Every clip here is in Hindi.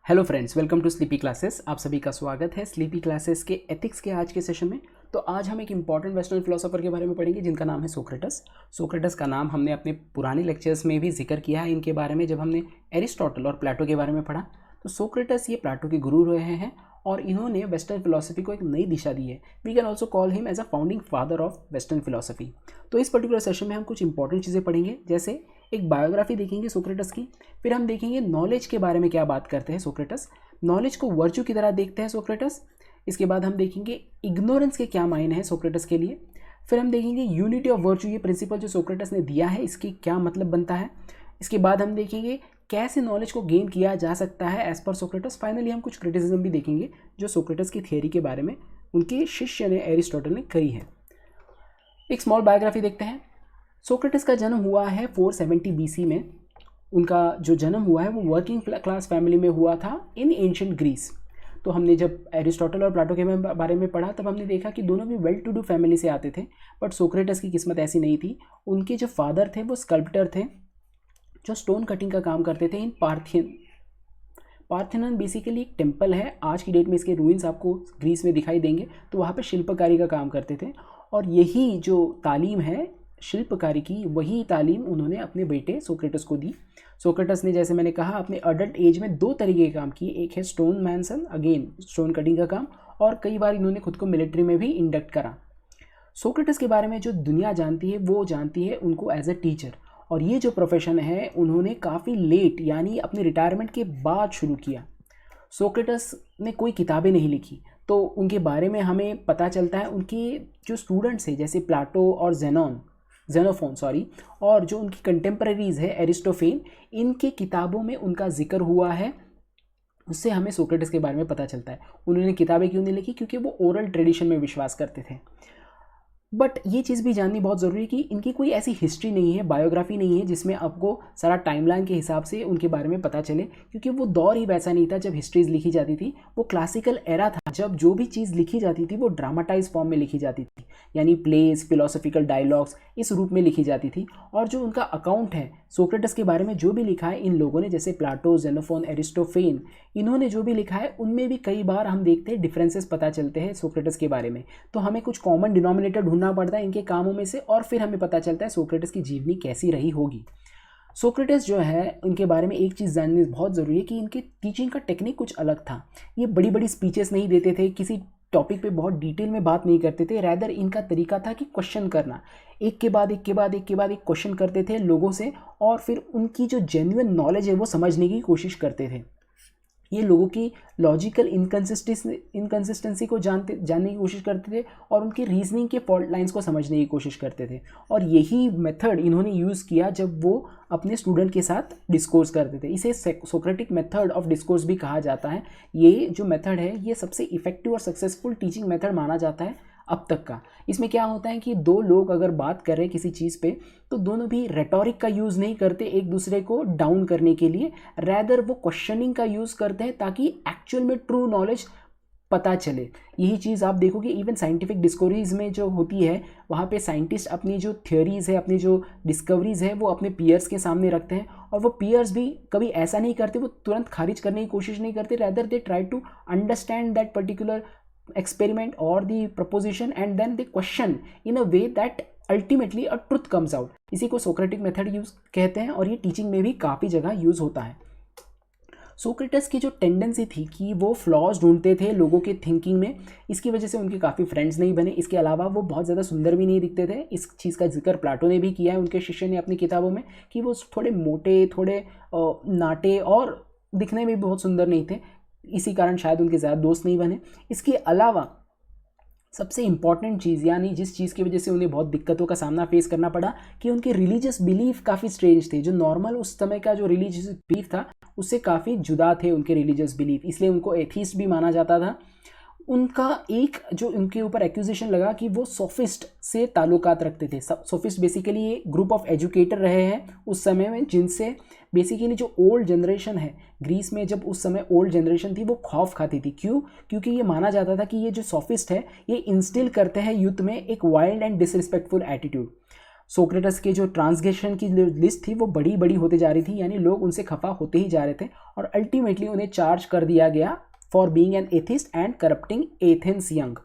Hello friends, welcome to Sleepy Classes. आप सभी का स्वागत है स्लीपी क्लासेस के एथिक्स के आज के सेशन में। तो आज हम एक इंपॉर्टेंट वेस्टर्न फिलोसोफर के बारे में पढ़ेंगे जिनका नाम है सोक्रेटस। सोक्रेटस का नाम हमने अपने पुराने लेक्चर्स में भी जिक्र किया है इनके बारे में, जब हमने एरिस्टोटल और प्लेटो के बारे में पढ़ा। तो सोक्रेटस ये प्लेटो के गुरु रहे हैं और इन्होंने वेस्टर्न फिलोसफी को एक नई दिशा दी है। We can also call him as a founding father of western philosophy. तो इस पर्टिकुलर सेशन में हम कुछ इंपॉर्टेंट चीज़ें पढ़ेंगे, जैसे एक बायोग्राफी देखेंगे सोक्रेटस की, फिर हम देखेंगे नॉलेज के बारे में क्या बात करते हैं सोक्रेटस, नॉलेज को वर्चू की तरह देखते हैं सोक्रेटस। इसके बाद हम देखेंगे इग्नोरेंस के क्या मायने हैं सोक्रेटस के लिए। फिर हम देखेंगे यूनिटी ऑफ वर्चू, ये प्रिंसिपल जो सोक्रेटस ने दिया है इसकी क्या मतलब बनता है। इसके बाद हम देखेंगे कैसे नॉलेज को गेन किया जा सकता है एज पर सोक्रेटस। फाइनली हम कुछ क्रिटिसिज्म भी देखेंगे जो सोक्रेटस की थियोरी के बारे में उनके शिष्य ने एरिस्टोटल ने कही है। एक स्मॉल बायोग्राफी देखते हैं। सोक्रेटस का जन्म हुआ है 470 बीसी में। उनका जो जन्म हुआ है वो वर्किंग क्लास फैमिली में हुआ था इन एंशिएंट ग्रीस। तो हमने जब एरिस्टोटल और प्लेटो के बारे में पढ़ा तब हमने देखा कि दोनों भी वेल टू डू फैमिली से आते थे, बट सोक्रेटस की किस्मत ऐसी नहीं थी। उनके जो फादर थे वो स्कल्प्टर थे जो स्टोन कटिंग का काम करते थे इन पार्थेनन बेसिकली एक टेम्पल है। आज की डेट में इसके रूइंस आपको ग्रीस में दिखाई देंगे। तो वहाँ पे शिल्पकारी का काम करते थे और यही जो तालीम है शिल्पकारी की, वही तालीम उन्होंने अपने बेटे सोक्रेटस को दी। सोक्रेटस ने, जैसे मैंने कहा, अपने अडल्ट एज में दो तरीके के काम किए। एक है स्टोन मैसन, अगेन स्टोन कटिंग का काम, और कई बार इन्होंने खुद को मिलिट्री में भी इंडक्ट करा। सोक्रेटस के बारे में जो दुनिया जानती है वो जानती है उनको एज अ टीचर, और ये जो प्रोफेशन है उन्होंने काफ़ी लेट यानी अपने रिटायरमेंट के बाद शुरू किया। सोक्रेटस ने कोई किताबें नहीं लिखी, तो उनके बारे में हमें पता चलता है उनके जो स्टूडेंट्स हैं जैसे प्लाटो और जेनोफोन और जो उनकी कंटेम्प्रेरीज है एरिस्टोफेन, इनके किताबों में उनका जिक्र हुआ है। उससे हमें सोक्रेटस के बारे में पता चलता है। उन्होंने किताबें क्यों नहीं लिखी? क्योंकि वो ओरल ट्रेडिशन में विश्वास करते थे। बट ये चीज़ भी जाननी बहुत ज़रूरी है कि इनकी कोई ऐसी हिस्ट्री नहीं है, बायोग्राफी नहीं है जिसमें आपको सारा टाइमलाइन के हिसाब से उनके बारे में पता चले, क्योंकि वो दौर ही वैसा नहीं था जब हिस्ट्रीज लिखी जाती थी। वो क्लासिकल एरा था जब जो भी चीज़ लिखी जाती थी वो ड्रामाटाइज फॉर्म में लिखी जाती थी, यानी प्लेस, फिलोसफिकल डायलॉग्स इस रूप में लिखी जाती थी। और जो उनका अकाउंट है सोक्रेटस के बारे में, जो भी लिखा है इन लोगों ने, जैसे प्लाटो, जेनोफोन, एरिस्टोफेन, इन्होंने जो भी लिखा है उनमें भी कई बार हम देखते हैं डिफरेंसेस पता चलते हैं सोक्रेटस के बारे में। तो हमें कुछ कॉमन डिनोमिनेटर ढूंढना पड़ता है इनके कामों में से, और फिर हमें पता चलता है सोक्रेटस की जीवनी कैसी रही होगी। सोक्रेटस जो है उनके बारे में एक चीज़ जाननी बहुत ज़रूरी है कि इनके टीचिंग का टेक्निक कुछ अलग था। ये बड़ी बड़ी स्पीचेस नहीं देते थे, किसी टॉपिक पे बहुत डिटेल में बात नहीं करते थे। रैदर इनका तरीका था कि क्वेश्चन करना, एक के बाद एक क्वेश्चन करते थे लोगों से, और फिर उनकी जो जेन्युइन नॉलेज है वो समझने की कोशिश करते थे। ये लोगों की लॉजिकल इनकन्सिस्टेंसी को जानने की कोशिश करते थे और उनकी रीजनिंग के फॉल्ट लाइंस को समझने की कोशिश करते थे। और यही मेथड इन्होंने यूज़ किया जब वो अपने स्टूडेंट के साथ डिस्कोर्स करते थे। इसे सोक्रेटिक मेथड ऑफ डिस्कोर्स भी कहा जाता है। ये जो मेथड है ये सबसे इफेक्टिव और सक्सेसफुल टीचिंग मेथड माना जाता है अब तक का। इसमें क्या होता है कि दो लोग अगर बात कर रहे हैं किसी चीज़ पे, तो दोनों भी रेटोरिक का यूज़ नहीं करते एक दूसरे को डाउन करने के लिए, रैदर वो क्वेश्चनिंग का यूज़ करते हैं ताकि एक्चुअल में ट्रू नॉलेज पता चले। यही चीज़ आप देखोगे इवन साइंटिफिक डिस्कवरीज में जो होती है, वहाँ पे साइंटिस्ट अपनी जो थ्योरीज है, अपनी जो डिस्कवरीज है वो अपने पीयर्स के सामने रखते हैं, और वो पीयर्स भी कभी ऐसा नहीं करते, वो तुरंत खारिज करने की कोशिश नहीं करते, rather they try to understand that particular experiment or the proposition and then they question in a way that ultimately a truth comes out। इसी को सोक्रेटिक मेथड यूज कहते हैं और ये टीचिंग में भी काफ़ी जगह यूज होता है। सोक्रेटस की जो टेंडेंसी थी कि वो फ्लॉज ढूंढते थे लोगों के थिंकिंग में, इसकी वजह से उनके काफ़ी फ्रेंड्स नहीं बने। इसके अलावा वो बहुत ज़्यादा सुंदर भी नहीं दिखते थे। इस चीज़ का जिक्र प्लाटो ने भी किया है उनके शिष्य ने अपनी किताबों में, कि वो थोड़े मोटे, थोड़े नाटे और दिखने में भी बहुत सुंदर नहीं थे। इसी कारण शायद उनके ज़्यादा दोस्त नहीं बने। इसके अलावा सबसे इंपॉर्टेंट चीज़, यानी जिस चीज़ की वजह से उन्हें बहुत दिक्कतों का सामना फेस करना पड़ा, कि उनके रिलीजियस बिलीफ काफ़ी स्ट्रेंज थे। जो नॉर्मल उस समय का जो रिलीजियस बिलीफ था उससे काफ़ी जुदा थे उनके रिलीजियस बिलीफ, इसलिए उनको एथीस्ट भी माना जाता था। उनका एक जो उनके ऊपर एक्यूजेशन लगा कि वो सोफिस्ट से ताल्लुकात रखते थे। सोफिस्ट बेसिकली ये ग्रुप ऑफ एजुकेटर रहे हैं उस समय में, जिनसे बेसिकली जो ओल्ड जनरेशन है ग्रीस में, जब उस समय ओल्ड जनरेशन थी वो खौफ खाती थी। क्यों? क्योंकि ये माना जाता था कि ये जो सोफिस्ट है ये इंस्टिल करते हैं यूथ में एक wild and disrespectful attitude. Socrates के जो ट्रांसग्रेशन की लिस्ट थी वो बड़ी बड़ी होते जा रही थी, यानी लोग उनसे खफा होते ही जा रहे थे और अल्टीमेटली उन्हें चार्ज कर दिया गया for being an atheist and corrupting Athens young.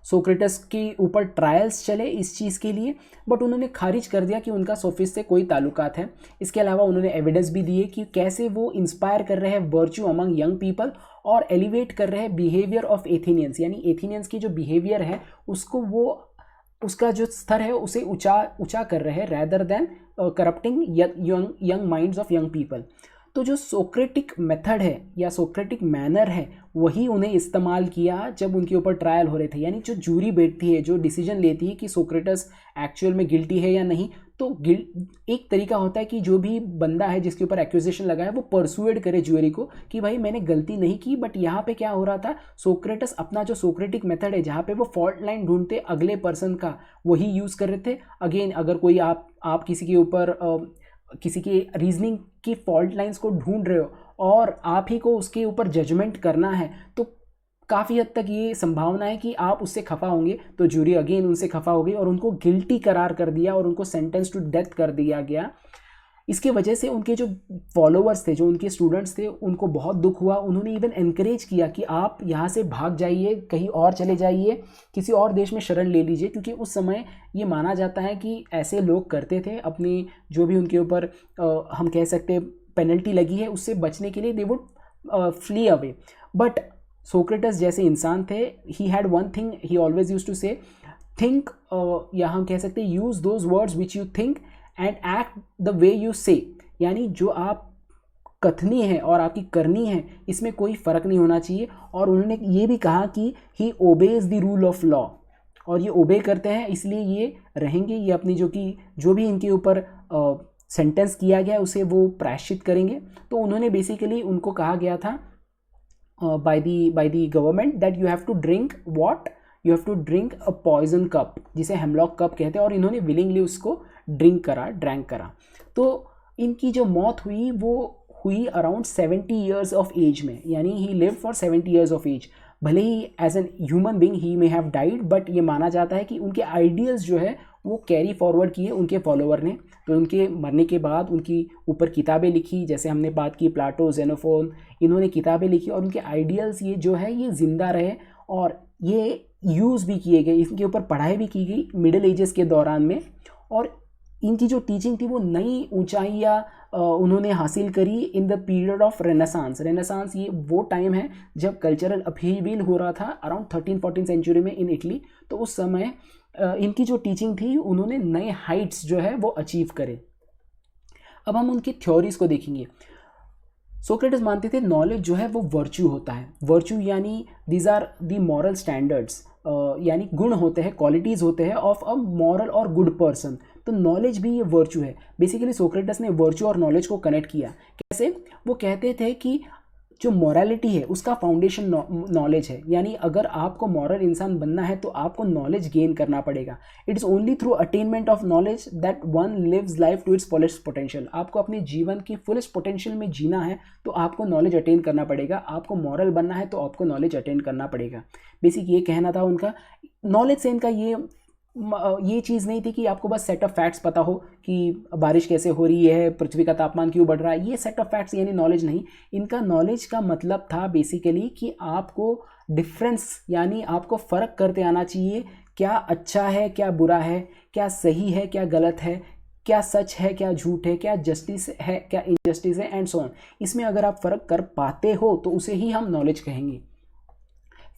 Socrates के ऊपर ट्रायल्स चले इस चीज़ के लिए, बट उन्होंने खारिज कर दिया कि उनका सोफिस्ट से कोई ताल्लुकात है। इसके अलावा उन्होंने एविडेंस भी दिए कि कैसे वो इंस्पायर कर रहे हैं वर्च्यू अमंग यंग पीपल और एलिवेट कर रहे हैं बिहेवियर ऑफ एथेनियंस, यानी एथेनियंस की जो बिहेवियर है उसको वो उसका जो स्तर है उसे ऊंचा कर रहे हैं rather than corrupting young minds of young people. तो जो सोक्रेटिक मेथड है या सोक्रेटिक मैनर है वही उन्हें इस्तेमाल किया जब उनके ऊपर ट्रायल हो रहे थे, यानी जो जूरी बैठती है, जो डिसीजन लेती है कि सोक्रेटस एक्चुअल में गिल्टी है या नहीं, तो एक तरीका होता है कि जो भी बंदा है जिसके ऊपर एक्यूजेशन लगा है वो परसुएड करे ज्यूरी को कि भाई मैंने गलती नहीं की। बट यहाँ पे क्या हो रहा था, सोक्रेटस अपना जो सोक्रेटिक मेथड है जहाँ पे वो फॉल्ट लाइन ढूंढते अगले पर्सन का वही यूज़ कर रहे थे। अगेन अगर कोई आप किसी के ऊपर किसी की रीजनिंग की फॉल्ट लाइंस को ढूंढ रहे हो और आप ही को उसके ऊपर जजमेंट करना है, तो काफ़ी हद तक ये संभावना है कि आप उससे खफा होंगे। तो जूरी अगेन उनसे खफा हो गई और उनको गिल्टी करार कर दिया और उनको सेंटेंस टू डेथ कर दिया गया। इसके वजह से उनके जो फॉलोअर्स थे, जो उनके स्टूडेंट्स थे, उनको बहुत दुख हुआ। उन्होंने इवन एनकरेज किया कि आप यहाँ से भाग जाइए, कहीं और चले जाइए, किसी और देश में शरण ले लीजिए, क्योंकि उस समय ये माना जाता है कि ऐसे लोग करते थे अपनी जो भी उनके ऊपर हम कह सकते पेनल्टी लगी है उससे बचने के लिए they would flee away. But Socrates जैसे इंसान थे, he had one thing he always use to say, think, या हम कह सकते use those words which you think and act the way you say, यानी जो आप कथनी है और आपकी करनी है इसमें कोई फ़र्क नहीं होना चाहिए। और उन्होंने ये भी कहा कि he obeys the rule of law, और ये ओबे करते हैं इसलिए ये रहेंगे, ये अपनी जो भी इनके ऊपर सेंटेंस किया गया उसे वो प्रायश्चित करेंगे। तो उन्होंने बेसिकली उनको कहा गया था by the government that you have to drink what, you have to drink a poison cup, जिसे हेमलॉक कप कहते हैं, और इन्होंने विलिंगली उसको ड्रिंक करा। तो इनकी जो मौत हुई वो हुई अराउंड 70 ईयर्स ऑफ एज में, यानी he lived for 70 years of age. भले ही as an human being he may have died, but ये माना जाता है कि उनके आइडियल्स जो है वो कैरी फॉरवर्ड किए उनके फॉलोअर ने। तो उनके मरने के बाद उनकी ऊपर किताबें लिखी, जैसे हमने बात की प्लाटो, जेनोफोन, इन्होंने किताबें लिखी और उनके आइडियल्स ये जो है ये ज़िंदा रहे और ये यूज़ भी किए गए, इनके ऊपर पढ़ाई भी की गई मिडिल एजेस के दौरान में। और इनकी जो टीचिंग थी वो नई ऊंचाइयाँ उन्होंने हासिल करी in the period of renaissance. ये वो टाइम है जब कल्चरल अपहीविल हो रहा था अराउंड 13-14 सेंचुरी में इन इटली। तो उस समय इनकी जो टीचिंग थी उन्होंने नए हाइट्स जो है वो अचीव करे। अब हम उनकी थ्योरीज को देखेंगे। सोक्रेटिस मानते थे नॉलेज जो है वो वर्च्यू होता है। वर्च्यू यानी these are the moral standards, यानी गुण होते हैं, क्वालिटीज़ होते हैं ऑफ अ मॉरल और गुड पर्सन। तो नॉलेज भी ये वर्च्यू है। बेसिकली सोक्रेटिस ने वर्च्यू और नॉलेज को कनेक्ट किया। कैसे? वो कहते थे कि जो मॉरलिटी है उसका फाउंडेशन नॉलेज है, यानी अगर आपको मॉरल इंसान बनना है तो आपको नॉलेज गेन करना पड़ेगा। It is only through attainment of knowledge that one lives life to its fullest potential. आपको अपने जीवन की फुलेस्ट पोटेंशियल में जीना है तो आपको नॉलेज अटेन करना पड़ेगा। आपको मॉरल बनना है तो आपको नॉलेज अटेन करना पड़ेगा। बेसिक ये कहना था उनका। नॉलेज से इनका ये चीज़ नहीं थी कि आपको बस सेट ऑफ फैक्ट्स पता हो कि बारिश कैसे हो रही है, पृथ्वी का तापमान क्यों बढ़ रहा है, ये सेट ऑफ फैक्ट्स यानी नॉलेज नहीं। इनका नॉलेज का मतलब था बेसिकली कि आपको डिफरेंस यानी आपको फ़र्क करते आना चाहिए, क्या अच्छा है क्या बुरा है, क्या सही है क्या गलत है, क्या सच है क्या झूठ है, क्या जस्टिस है क्या इनजस्टिस है, एंड सो ऑन। इसमें अगर आप फ़र्क कर पाते हो तो उसे ही हम नॉलेज कहेंगे।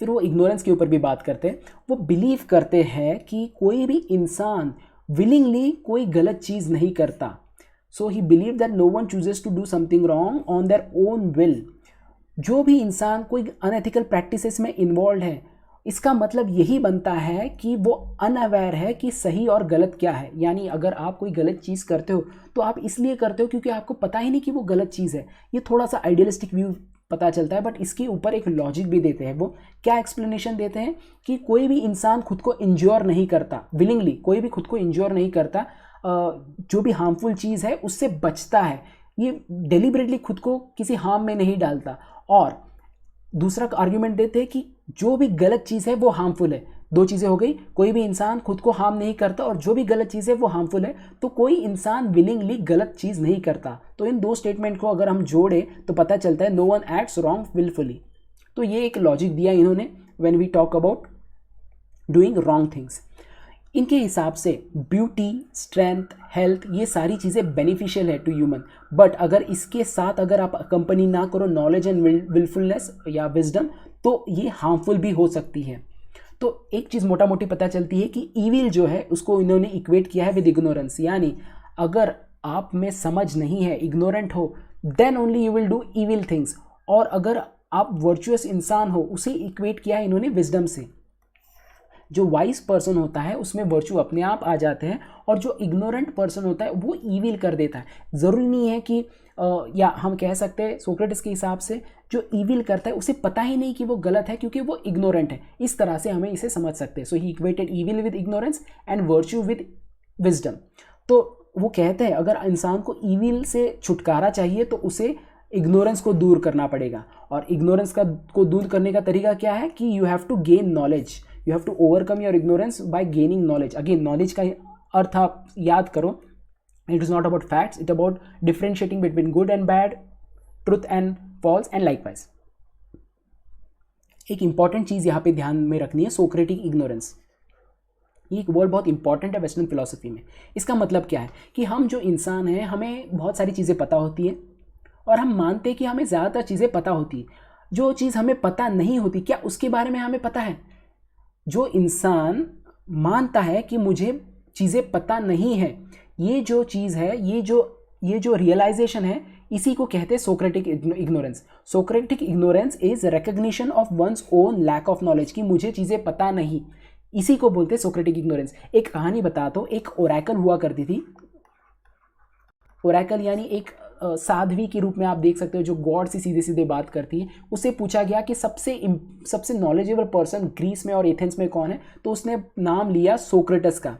फिर वो इग्नोरेंस के ऊपर भी बात करते हैं। वो बिलीव करते हैं कि कोई भी इंसान विलिंगली कोई गलत चीज़ नहीं करता। So he believe that no one chooses to do something wrong on their own will. जो भी इंसान कोई अनएथिकल प्रैक्टिसेस में इन्वॉल्व है, इसका मतलब यही बनता है कि वो अनअवेयर है कि सही और गलत क्या है। यानी अगर आप कोई गलत चीज़ करते हो तो आप इसलिए करते हो क्योंकि आपको पता ही नहीं कि वो गलत चीज़ है। ये थोड़ा सा आइडियलिस्टिक व्यू पता चलता है, बट इसके ऊपर एक लॉजिक भी देते हैं। वो क्या एक्सप्लेनेशन देते हैं कि कोई भी इंसान खुद को इंज्योर नहीं करता विलिंगली, कोई भी खुद को इंज्योर नहीं करता, जो भी हार्मफुल चीज़ है उससे बचता है, ये डेलिबरेटली खुद को किसी हार्म में नहीं डालता। और दूसरा आर्ग्यूमेंट देते हैं कि जो भी गलत चीज़ है वो हार्मफुल है, दो चीज़ें हो गई, कोई भी इंसान खुद को हार्म नहीं करता और जो भी गलत चीज़ है वो हार्मफुल है, तो कोई इंसान विलिंगली गलत चीज़ नहीं करता। तो इन दो स्टेटमेंट को अगर हम जोड़े तो पता चलता है no one acts wrong wilfully. तो ये एक लॉजिक दिया इन्होंने when we talk about doing wrong things. इनके हिसाब से ब्यूटी, स्ट्रेंथ, हेल्थ ये सारी चीज़ें बेनिफिशियल है टू ह्यूमन, बट अगर इसके साथ अगर आप कंपनी ना करो नॉलेज एंड विलफुलनेस या विजडम, तो ये हार्मफुल भी हो सकती है। तो एक चीज़ मोटा मोटी पता चलती है कि ईविल जो है उसको इन्होंने इक्वेट किया है विद इग्नोरेंस, यानी अगर आप में समझ नहीं है, इग्नोरेंट हो, then only you will do evil things. और अगर आप वर्चुअस इंसान हो, उसे इक्वेट किया है इन्होंने विजडम से। जो वाइज पर्सन होता है उसमें वर्चू अपने आप आ जाते हैं, और जो इग्नोरेंट पर्सन होता है वो ईविल कर देता है। ज़रूरी नहीं है कि या हम कह सकते हैं सोक्रेटिस के हिसाब से जो ईविल करता है उसे पता ही नहीं कि वो गलत है क्योंकि वो इग्नोरेंट है। इस तरह से हमें इसे समझ सकते हैं। So he equated evil with ignorance and virtue with wisdom. तो वो कहते हैं अगर इंसान को ईविल से छुटकारा चाहिए तो उसे इग्नोरेंस को दूर करना पड़ेगा, और इग्नोरेंस को दूर करने का तरीका क्या है कि you have to gain knowledge, you have to overcome your ignorance by gaining knowledge. Again knowledge का अर्थ आप याद करो, it is not about facts, it about differentiating between good and bad, truth and false and likewise. एक इंपॉर्टेंट चीज़ यहाँ पे ध्यान में रखनी है, सोक्रेटिक इग्नोरेंस। ये एक वर्ड बहुत इंपॉर्टेंट है वेस्टर्न फिलॉसफी में। इसका मतलब क्या है कि हम जो इंसान हैं हमें बहुत सारी चीज़ें पता होती है और हम मानते हैं कि हमें ज़्यादातर चीज़ें पता होती है। जो चीज़ हमें पता नहीं होती, क्या उसके बारे में हमें पता है? जो इंसान मानता है कि मुझे चीज़ें पता नहीं है, ये जो चीज़ है, ये जो रियलाइजेशन है, इसी को कहते हैं Socratic ignorance. Socratic ignorance is recognition of one's own lack of knowledge, कि मुझे चीज़ें पता नहीं, इसी को बोलते हैं सोक्रेटिक इग्नोरेंस। एक कहानी बताता हूँ। एक ओरेकल हुआ करती थी। ओरेकल यानी एक साध्वी के रूप में आप देख सकते हो जो गॉड से सीधे सीधे बात करती है। उससे पूछा गया कि सबसे नॉलेजेबल पर्सन ग्रीस में और एथेंस में कौन है, तो उसने नाम लिया सोक्रेटस का।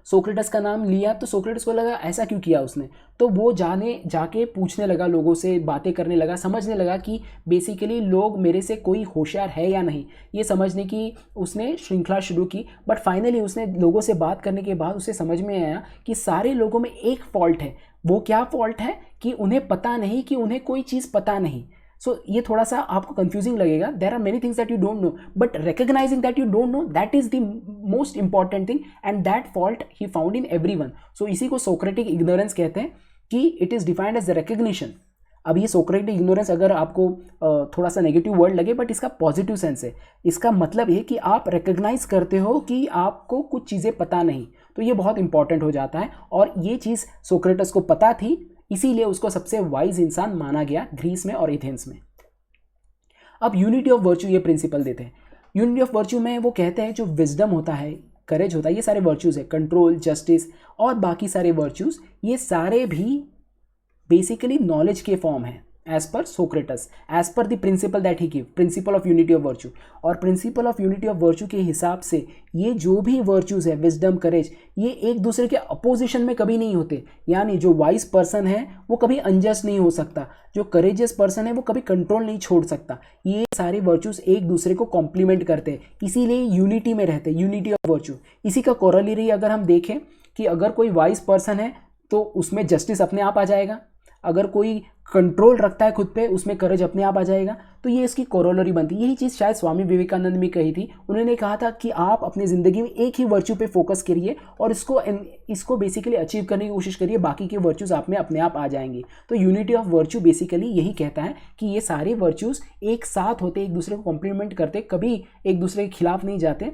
सोक्रेटस का नाम लिया तो सोक्रेटस को लगा ऐसा क्यों किया उसने, तो वो जाके पूछने लगा, लोगों से बातें करने लगा, समझने लगा कि बेसिकली लोग मेरे से कोई होशियार है या नहीं, ये समझने की उसने श्रृंखला शुरू की। बट फाइनली उसने लोगों से बात करने के बाद उसे समझ में आया कि सारे लोगों में एक फॉल्ट है। वो क्या फॉल्ट है कि उन्हें पता नहीं कि उन्हें कोई चीज़ पता नहीं। सो ये थोड़ा सा आपको कंफ्यूजिंग लगेगा। There are many things that you don't know, but recognising that you don't know, that is the most important thing, and that fault he found in everyone. So इसी को सोक्रेटिक इग्नोरेंस कहते हैं कि it is defined as recognition. अब ये सोक्रेटिक इग्नोरेंस अगर आपको थोड़ा सा नेगेटिव वर्ड लगे, बट इसका पॉजिटिव सेंस है। इसका मतलब ये कि आप रिकग्नाइज करते हो कि आपको कुछ चीज़ें पता नहीं, तो ये बहुत इंपॉर्टेंट हो जाता है। और ये चीज़ सोक्रेटस को पता थी, इसीलिए उसको सबसे वाइज इंसान माना गया ग्रीस में और एथेंस में। अब यूनिटी ऑफ वर्च्यू ये प्रिंसिपल देते हैं। यूनिटी ऑफ वर्च्यू में वो कहते हैं जो विजडम होता है, करेज होता है, ये सारे वर्च्यूज़ है, कंट्रोल, जस्टिस और बाकी सारे वर्च्यूज़, ये सारे भी बेसिकली नॉलेज के फॉर्म है as per Socrates, as per the principle that he give, principle of unity of virtue. और principle of unity of virtue के हिसाब से ये जो भी वर्च्यूज़ है, विजडम, करेज, ये एक दूसरे के अपोजिशन में कभी नहीं होते। यानी जो वाइज पर्सन है वो कभी अनजस्ट नहीं हो सकता, जो करेजियस पर्सन है वो कभी कंट्रोल नहीं छोड़ सकता। ये सारे वर्च्यूज़ एक दूसरे को कॉम्प्लीमेंट करते हैं, इसीलिए यूनिटी में रहते हैं, यूनिटी ऑफ वर्च्यू। इसी का कोरोलरी अगर हम देखें कि अगर कोई वाइज पर्सन है तो उसमें जस्टिस अपने आप आ जाएगा, अगर कोई कंट्रोल रखता है खुद पे उसमें करेज अपने आप आ जाएगा। तो ये इसकी कोरोलरी बनती है। यही चीज़ शायद स्वामी विवेकानंद ने कही थी। उन्होंने कहा था कि आप अपनी ज़िंदगी में एक ही वर्च्यू पे फोकस करिए और इसको बेसिकली अचीव करने की कोशिश करिए, बाकी के वर्च्यूज़ आप में अपने आप आ जाएंगे। तो यूनिटी ऑफ वर्च्यू बेसिकली यही कहता है कि ये सारे वर्च्यूज़ एक साथ होते, एक दूसरे को कॉम्प्लीमेंट करते, कभी एक दूसरे के खिलाफ नहीं जाते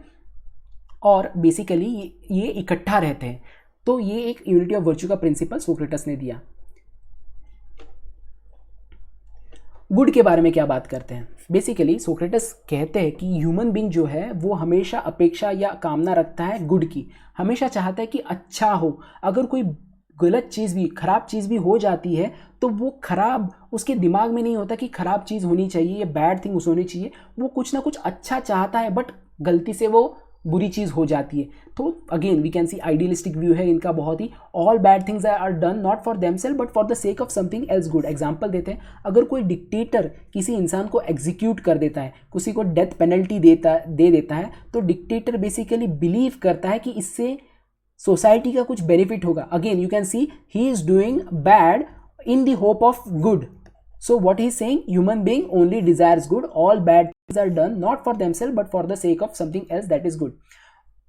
और बेसिकली ये इकट्ठा रहते हैं। तो ये एक यूनिटी ऑफ वर्च्यू का प्रिंसिपल सोक्रेटस ने दिया। गुड के बारे में क्या बात करते हैं? बेसिकली सोक्रेटस कहते हैं कि ह्यूमन बीइंग जो है वो हमेशा अपेक्षा या कामना रखता है गुड की, हमेशा चाहता है कि अच्छा हो। अगर कोई गलत चीज़ भी, खराब चीज़ भी हो जाती है तो वो खराब उसके दिमाग में नहीं होता कि खराब चीज़ होनी चाहिए या बैड थिंग होनी चाहिए। वो कुछ ना कुछ अच्छा चाहता है, बट गलती से वो बुरी चीज़ हो जाती है। तो again we can see idealistic view है इनका बहुत ही, all bad things are done not for themselves but for the sake of something else good. Example देते हैं, अगर कोई डिक्टेटर किसी इंसान को एग्जीक्यूट कर देता है, किसी को डेथ पेनल्टी दे देता है, तो डिक्टेटर बेसिकली बिलीव करता है कि इससे सोसाइटी का कुछ बेनिफिट होगा। Again you can see he is doing bad in the hope of good. So what he is saying, human being only desires good, all bad things are done not for themselves but for the sake of something else that is good.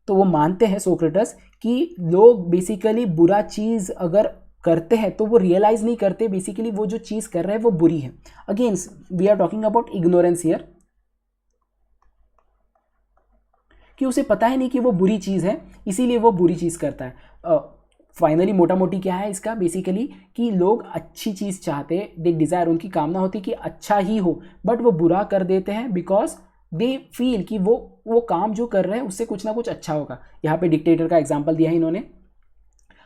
तो वो मानते हैं सोक्रेटस कि लोग बेसिकली बुरा चीज़ अगर करते हैं तो वो रियलाइज नहीं करते बेसिकली वो जो चीज़ कर रहे हैं वो बुरी है। Again we are talking about ignorance here, कि उसे पता ही नहीं कि वो बुरी चीज़ है इसीलिए वो बुरी चीज़ करता है। फाइनली मोटा मोटी क्या है इसका, बेसिकली कि लोग अच्छी चीज़ चाहते, दे डिज़ायर, उनकी कामना होती कि अच्छा ही हो, बट वो बुरा कर देते हैं बिकॉज दे फील कि वो काम जो कर रहे हैं उससे कुछ ना कुछ अच्छा होगा। यहाँ पे डिक्टेटर का एग्जांपल दिया है इन्होंने।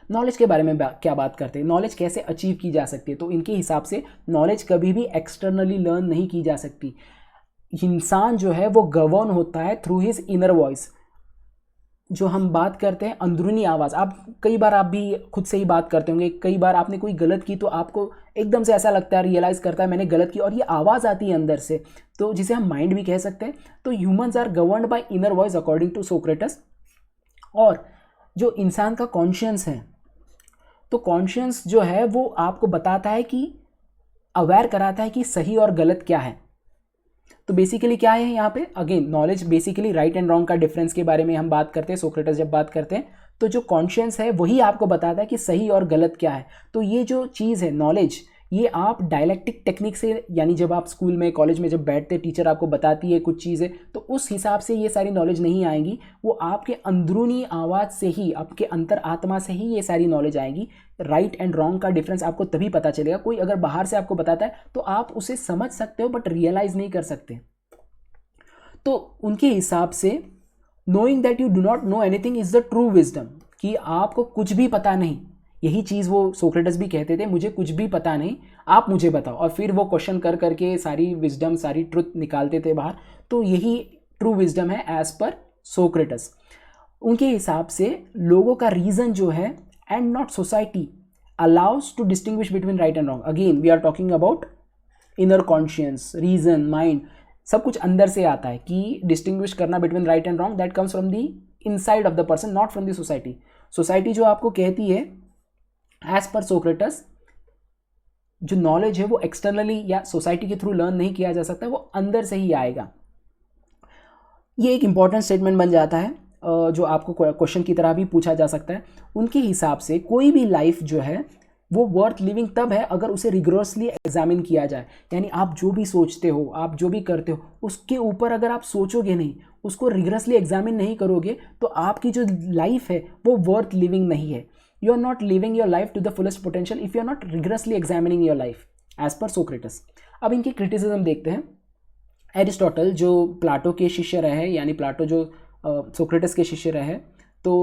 नॉलेज के बारे में क्या बात करते हैं, नॉलेज कैसे अचीव की जा सकती है, तो इनके हिसाब से नॉलेज कभी भी एक्सटर्नली लर्न नहीं की जा सकती। इंसान जो है वो गवर्न होता है थ्रू हिज इनर वॉइस, जो हम बात करते हैं अंदरूनी आवाज़। आप कई बार आप भी खुद से ही बात करते होंगे, कई बार आपने कोई गलत की तो आपको एकदम से ऐसा लगता है, रियलाइज़ करता है मैंने गलत की, और ये आवाज़ आती है अंदर से, तो जिसे हम माइंड भी कह सकते हैं। तो humans are governed by inner voice according to Socrates. और जो इंसान का कॉन्शियंस है, तो कॉन्शियंस जो है वो आपको बताता है कि अवेयर कराता है कि सही और गलत क्या है। तो बेसिकली क्या है यहाँ पे, again knowledge basically right and wrong का डिफरेंस के बारे में हम बात करते हैं। सोक्रेटस जब बात करते हैं तो जो कॉन्शियंस है वही आपको बताता है कि सही और गलत क्या है। तो ये जो चीज़ है नॉलेज, ये आप डायलेक्टिक टेक्निक से, यानी जब आप स्कूल में कॉलेज में जब बैठते टीचर आपको बताती है कुछ चीज़ें, तो उस हिसाब से ये सारी नॉलेज नहीं आएंगी, वो आपके अंदरूनी आवाज़ से ही, आपके अंतर आत्मा से ही ये सारी नॉलेज आएगी। राइट एंड रॉन्ग का डिफरेंस आपको तभी पता चलेगा। कोई अगर बाहर से आपको बताता है तो आप उसे समझ सकते हो बट रियलाइज नहीं कर सकते। तो उनके हिसाब से knowing that you do not know anything is the true wisdom, कि आपको कुछ भी पता नहीं, यही चीज़ वो सोक्रेटस भी कहते थे, मुझे कुछ भी पता नहीं, आप मुझे बताओ। और फिर वो क्वेश्चन कर करके सारी विजडम, सारी ट्रुथ निकालते थे बाहर। तो यही ट्रू विजडम है एज पर सोक्रेटस। उनके हिसाब से लोगों का रीज़न जो है and not society allows to distinguish between right and wrong. Again we are talking about inner conscience, reason, mind, सब कुछ अंदर से आता है कि डिस्टिंग्विश करना between right and wrong, that comes from the inside of the person, not from the society. Society जो आपको कहती है एज पर सोक्रेटस, जो नॉलेज है वो एक्सटर्नली या सोसाइटी के थ्रू लर्न नहीं किया जा सकता, वो अंदर से ही आएगा। ये एक इंपॉर्टेंट स्टेटमेंट बन जाता है जो आपको क्वेश्चन की तरह भी पूछा जा सकता है। उनके हिसाब से कोई भी लाइफ जो है वो वर्थ लिविंग तब है अगर उसे रिगोरसली एग्जामिन किया जाए। यानी आप जो भी सोचते हो, आप जो भी करते हो, उसके ऊपर अगर आप सोचोगे नहीं, उसको रिगोरसली एग्जामिन नहीं करोगे, तो आपकी जो लाइफ है वो वर्थ लिविंग नहीं है। You are not living your life to the fullest potential if you are not rigorously examining your life as per Socrates. अब इनकी क्रिटिसिज्म देखते हैं। एरिस्टोटल जो प्लाटो के शिष्य रहे, यानी प्लाटो जो सोक्रेटस के शिष्य रहे, तो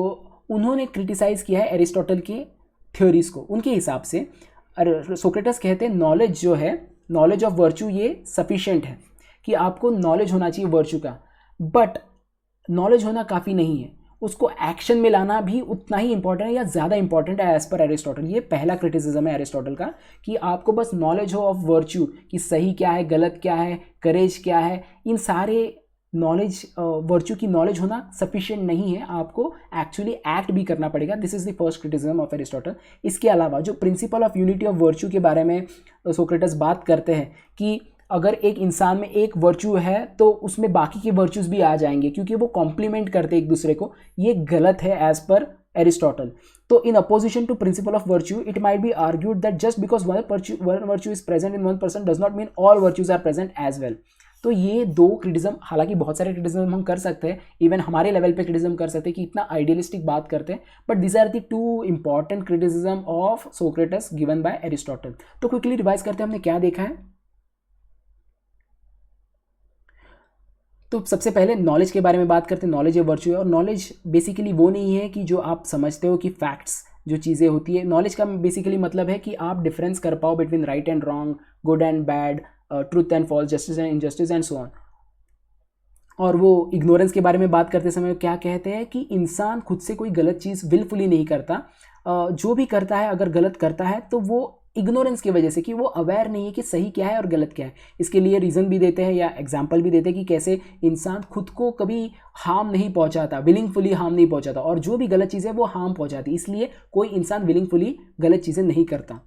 उन्होंने क्रिटिसाइज़ किया है एरिस्टोटल के थ्योरीज को। उनके हिसाब से सोक्रेटस कहते हैं नॉलेज जो है, नॉलेज ऑफ वर्च्यू, ये सफिशिएंट है कि आपको नॉलेज होना चाहिए वर्च्यू का, बट नॉलेज होना काफ़ी नहीं है, उसको एक्शन में लाना भी उतना ही इंपॉर्टेंट है या ज़्यादा इंपॉर्टेंट है एज पर एरिस्टोटल। ये पहला क्रिटिसिज्म है एरिस्टोटल का कि आपको बस नॉलेज हो ऑफ वर्च्यू, कि सही क्या है, गलत क्या है, करेज क्या है, इन सारे नॉलेज, वर्च्यू की नॉलेज होना सफिशिएंट नहीं है, आपको एक्चुअली एक्ट भी करना पड़ेगा। This is the first criticism of Aristotle. इसके अलावा जो principal of unity of virtue के बारे में सोक्रेटस बात करते हैं कि अगर एक इंसान में एक वर्च्यू है तो उसमें बाकी के वर्च्यूज भी आ जाएंगे क्योंकि वो कॉम्प्लीमेंट करते एक दूसरे को, ये गलत है एज पर एरिस्टोटल। तो in opposition to principle of virtue it might be argued that just because one virtue is present in one person does not mean all virtues are present as well. तो ये दो क्रिटिज्म, हालांकि बहुत सारे क्रिटिज्म हम कर सकते हैं, इवन हमारे लेवल पे क्रिटिज्म कर सकते हैं कि इतना आइडियलिस्टिक बात करते हैं, but this are the two important criticism of Socrates given by Aristotle. तो क्विकली रिवाइज करते हैं हमने क्या देखा है। तो सबसे पहले नॉलेज के बारे में बात करते हैं। नॉलेज है वर्च्यू है, और नॉलेज बेसिकली वो नहीं है कि जो आप समझते हो कि फैक्ट्स जो चीज़ें होती है। नॉलेज का बेसिकली मतलब है कि आप डिफरेंस कर पाओ between right and wrong, good and bad, truth and false, justice and injustice and so on. और वो इग्नोरेंस के बारे में बात करते समय क्या कहते हैं कि इंसान खुद से कोई गलत चीज़ विलफुली नहीं करता, जो भी करता है अगर गलत करता है तो वो इग्नोरेंस की वजह से, कि वो अवेयर नहीं है कि सही क्या है और गलत क्या है। इसके लिए रीज़न भी देते हैं या एग्जाम्पल भी देते हैं कि कैसे इंसान खुद को कभी हार्म नहीं पहुंचाता, विलिंगफुली हार्म नहीं पहुंचाता, और जो भी गलत चीज़ है वो हार्म पहुंचाती, इसलिए कोई इंसान विलिंगफुली गलत चीज़ें नहीं करता।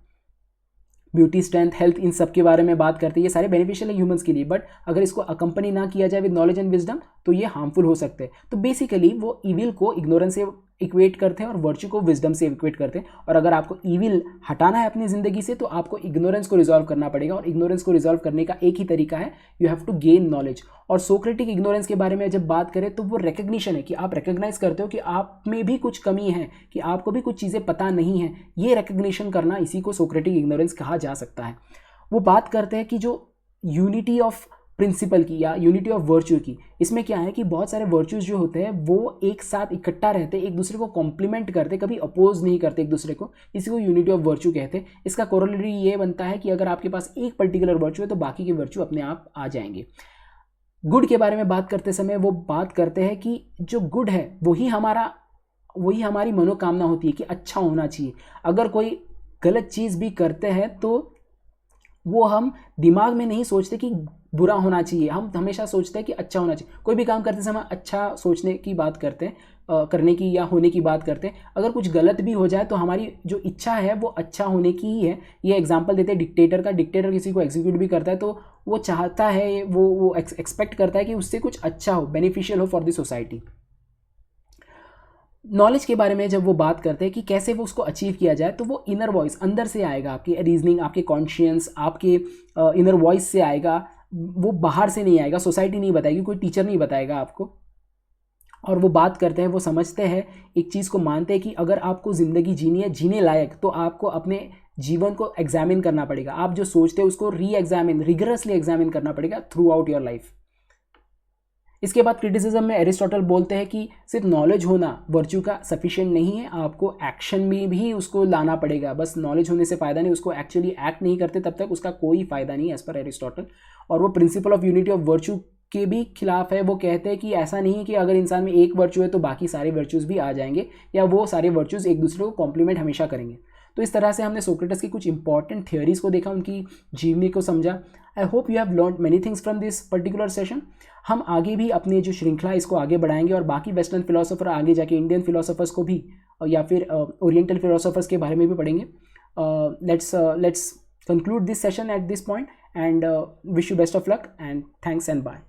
ब्यूटी, स्ट्रेंथ, हेल्थ, इन सब के बारे में बात करते हैं। ये सारे बेनिफिशियल है ह्यूमंस के लिए, बट अगर इसको अकंपनी ना किया जाए विद नॉलेज एंड विजडम तो ये हार्मफुल हो सकते हैं। तो बेसिकली वो इविल को इग्नोरेंस से इक्वेट करते हैं और वर्च्यू को विजडम से इक्वेट करते हैं। और अगर आपको इविल हटाना है अपनी ज़िंदगी से तो आपको इग्नोरेंस को रिजॉल्व करना पड़ेगा, और इग्नोरेंस को रिजॉल्व करने का एक ही तरीका है, you have to gain knowledge. और सोक्रेटिक इग्नोरेंस के बारे में जब बात करें तो वो रिकग्निशन है कि आप रिकग्नाइज करते हो कि आप में भी कुछ कमी है, कि आपको भी कुछ चीज़ें पता नहीं है। ये रिकग्निशन करना, इसी को सोक्रेटिक इग्नोरेंस कहा जा सकता है। वो बात करते हैं कि जो यूनिटी ऑफ प्रिंसिपल की या यूनिटी ऑफ वर्च्यू की, इसमें क्या है कि बहुत सारे वर्च्यूज जो होते हैं वो एक साथ इकट्ठा रहते हैं, एक दूसरे को कॉम्प्लीमेंट करते, कभी अपोज नहीं करते एक दूसरे को, इसी को यूनिटी ऑफ वर्च्यू कहते हैं। इसका कोरोलरी ये बनता है कि अगर आपके पास एक पर्टिकुलर वर्च्यू है तो बाकी के वर्च्यू अपने आप आ जाएंगे। गुड के बारे में बात करते समय वो बात करते हैं कि जो गुड है वही हमारी मनोकामना होती है कि अच्छा होना चाहिए। अगर कोई गलत चीज़ भी करते हैं तो वो हम दिमाग में नहीं सोचते कि बुरा होना चाहिए, हम हमेशा सोचते हैं कि अच्छा होना चाहिए। कोई भी काम करते समय अच्छा सोचने की बात करते हैं, करने की या होने की बात करते हैं। अगर कुछ गलत भी हो जाए तो हमारी जो इच्छा है वो अच्छा होने की ही है। ये एग्जांपल देते हैं डिक्टेटर का। डिक्टेटर किसी को एग्जीक्यूट भी करता है तो वो चाहता है, वो एक्सपेक्ट करता है कि उससे कुछ अच्छा हो, बेनिफिशियल हो फॉर द सोसाइटी। नॉलेज के बारे में जब वो बात करते हैं कि कैसे वो उसको अचीव किया जाए, तो वो इनर वॉइस अंदर से आएगा, आपकी रीजनिंग, आपके कॉन्शियंस, आपके इनर वॉइस से आएगा, वो बाहर से नहीं आएगा, सोसाइटी नहीं बताएगी, कोई टीचर नहीं बताएगा आपको। और वो बात करते हैं, वो समझते हैं, एक चीज़ को मानते हैं कि अगर आपको ज़िंदगी जीनी है, जीने लायक, तो आपको अपने जीवन को एग्जामिन करना पड़ेगा। आप जो सोचते हैं उसको री एग्जामिन, रिगरसली एग्जामिन करना पड़ेगा थ्रू आउट योर लाइफ। इसके बाद क्रिटिसिज्म में एरिस्टोटल बोलते हैं कि सिर्फ नॉलेज होना वर्च्यू का सफिशिएंट नहीं है, आपको एक्शन में भी उसको लाना पड़ेगा। बस नॉलेज होने से फ़ायदा नहीं, उसको एक्चुअली एक्ट नहीं करते तब तक उसका कोई फ़ायदा नहीं, एज पर एरिस्टोटल। और वो principal of unity of virtue के भी खिलाफ है। वो कहते हैं कि ऐसा नहीं है कि अगर इंसान में एक वर्च्यू है तो बाकी सारे वर्च्यूज़ भी आ जाएंगे, या वो सारे वर्च्यूज़ एक दूसरे को कॉम्प्लीमेंट हमेशा करेंगे। तो इस तरह से हमने सोक्रेटिस की कुछ इंपॉर्टेंट थियोरीज को देखा, उनकी जीवनी को समझा। I hope you have learn many things from this particular session. हम आगे भी अपनी जो श्रृंखला है इसको आगे बढ़ाएंगे और बाकी वेस्टर्न फिलोसोफर, आगे जाके इंडियन फिलोसोफर्स को भी या फिर ओरिएंटल फिलोसोफर्स के बारे में भी पढ़ेंगे। Let's conclude this session at this point and wish you best of luck and thanks and bye.